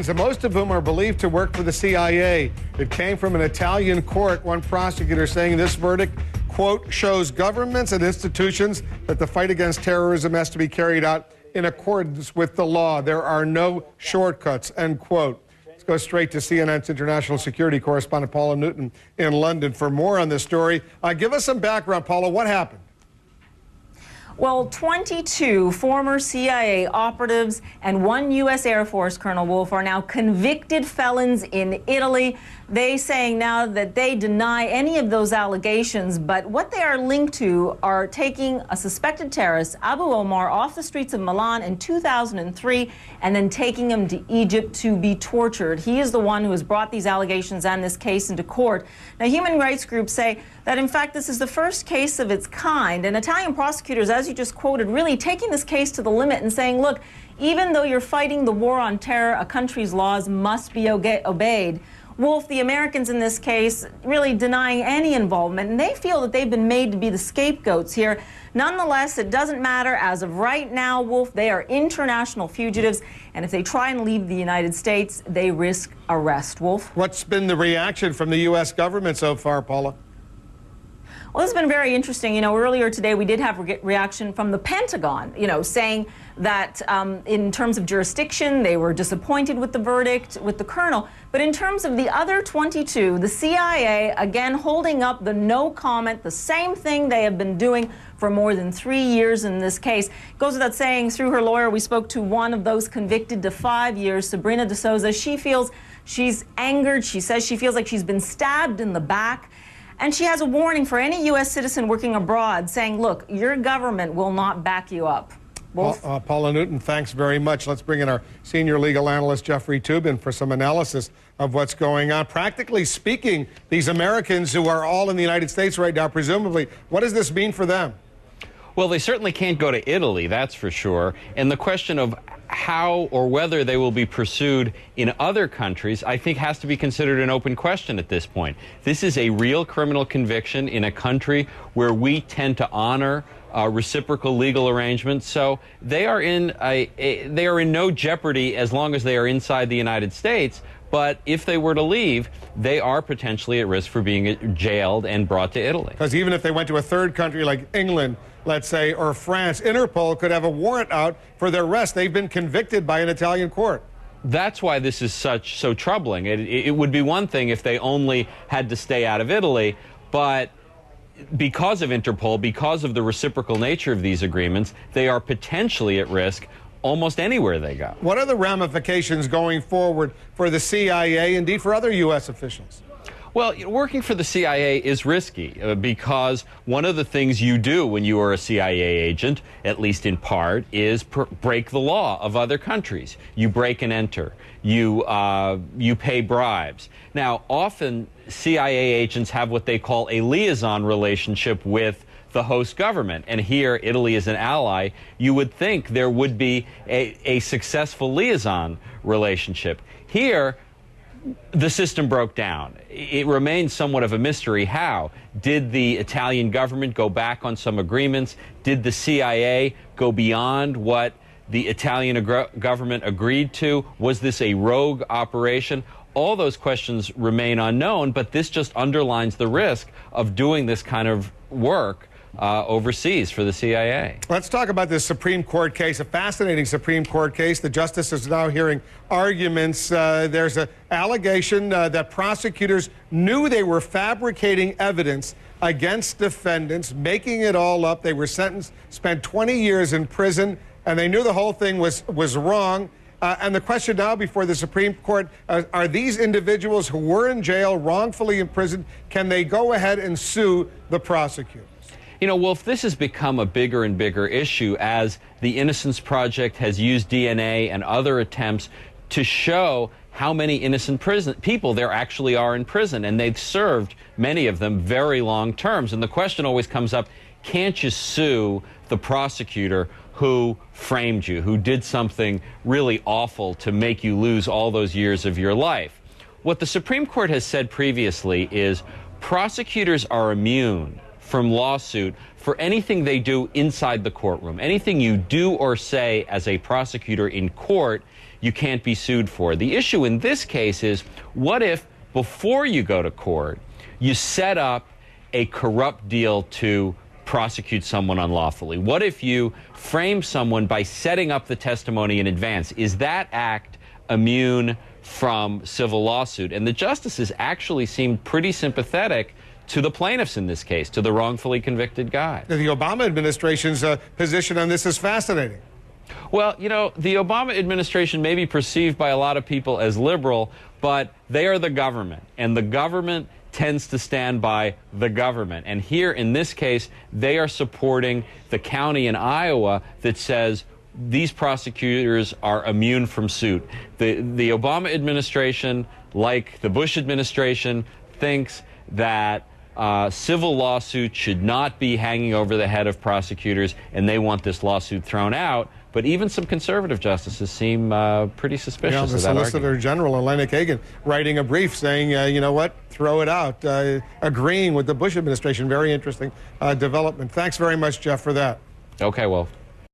And most of whom are believed to work for the CIA. It came from an Italian court, one prosecutor saying this verdict, quote, shows governments and institutions that the fight against terrorism has to be carried out in accordance with the law. There are no shortcuts, end quote. Let's go straight to CNN's international security correspondent Paula Newton in London for more on this story. Give us some background, Paula. What happened? Well, 22 former CIA operatives and one U.S. Air Force, Colonel Wolf, are now convicted felons in Italy. They saying now that they deny any of those allegations, but what they are linked to are taking a suspected terrorist, Abu Omar, off the streets of Milan in 2003 and then taking him to Egypt to be tortured. He is the one who has brought these allegations and this case into court. Now, human rights groups say that, in fact, this is the first case of its kind, and Italian prosecutors, as you just quoted, really taking this case to the limit and saying, look, even though you're fighting the war on terror, a country's laws must be obeyed. Wolf, the Americans in this case, really denying any involvement, and they feel that they've been made to be the scapegoats here. Nonetheless, it doesn't matter. As of right now, Wolf, they are international fugitives, and if they try and leave the United States, they risk arrest. Wolf? What's been the reaction from the U.S. government so far, Paula? Well, this has been very interesting. You know, earlier today we did have reaction from the Pentagon, saying that in terms of jurisdiction, they were disappointed with the verdict, with the colonel. But in terms of the other 22, the CIA, again, holding up the no comment, the same thing they have been doing for more than 3 years in this case. It goes without saying, through her lawyer, we spoke to one of those convicted to 5 years, Sabrina De Souza. She feels she's angered. She says she feels like she's been stabbed in the back. And she has a warning for any U.S. citizen working abroad saying, look, your government will not back you up. Paula Newton, thanks very much. Let's bring in our senior legal analyst, Jeffrey Toobin, for some analysis of what's going on. Practically speaking, these Americans who are all in the United States right now, presumably, what does this mean for them? Well, they certainly can't go to Italy, that's for sure. And the question of how or whether they will be pursued in other countries, I think, has to be considered an open question at this point. This is a real criminal conviction in a country where we tend to honor reciprocal legal arrangements. So they are in no jeopardy as long as they are inside the United States. But if they were to leave, they are potentially at risk for being jailed and brought to Italy. Because even if they went to a third country like England, let's say, or France, Interpol could have a warrant out for their arrest. They've been convicted by an Italian court. That's why this is so troubling. It would be one thing if they only had to stay out of Italy, but because of Interpol, because of the reciprocal nature of these agreements, they are potentially at risk almost anywhere they go. What are the ramifications going forward for the CIA, indeed for other U.S. officials? Well, working for the CIA is risky because one of the things you do when you are a CIA agent, at least in part, is break the law of other countries. You break and enter. You pay bribes. Now, often CIA agents have what they call a liaison relationship with the host government. And here, Italy is an ally. You would think there would be a successful liaison relationship. Here, the system broke down. It remains somewhat of a mystery how. Did the Italian government go back on some agreements? Did the CIA go beyond what the Italian government agreed to? Was this a rogue operation? All those questions remain unknown, but this just underlines the risk of doing this kind of work overseas for the CIA. Let's talk about this Supreme Court case, a fascinating Supreme Court case. The justice is now hearing arguments. There's an allegation that prosecutors knew they were fabricating evidence against defendants, making it all up. They were sentenced, spent 20 years in prison, and they knew the whole thing was wrong. And the question now before the Supreme Court, are these individuals who were in jail, wrongfully imprisoned, can they go ahead and sue the prosecutors? You know, Wolf, this has become a bigger and bigger issue as the Innocence Project has used DNA and other attempts to show how many innocent people there actually are in prison. And they've served, many of them, very long terms. And the question always comes up, can't you sue the prosecutor who framed you, who did something really awful to make you lose all those years of your life? What the Supreme Court has said previously is prosecutors are immune from lawsuit for anything they do inside the courtroom. Anything you do or say as a prosecutor in court you can't be sued for. The issue in this case is, what if before you go to court, you set up a corrupt deal to prosecute someone unlawfully? What if you frame someone by setting up the testimony in advance? Is that act immune from civil lawsuit? And the justices actually seemed pretty sympathetic to the plaintiffs in this case, to the wrongfully convicted guy. The Obama administration's position on this is fascinating. Well, you know, the Obama administration may be perceived by a lot of people as liberal, but they are the government, and the government tends to stand by the government. And here, in this case, they are supporting the county in Iowa that says these prosecutors are immune from suit. The Obama administration, like the Bush administration, thinks that civil lawsuits should not be hanging over the head of prosecutors, and they want this lawsuit thrown out. But even some conservative justices seem pretty suspicious of that argument. The Solicitor General, Elena Kagan, writing a brief saying, you know what, throw it out, agreeing with the Bush administration. Very interesting development. Thanks very much, Jeff, for that. Okay, well.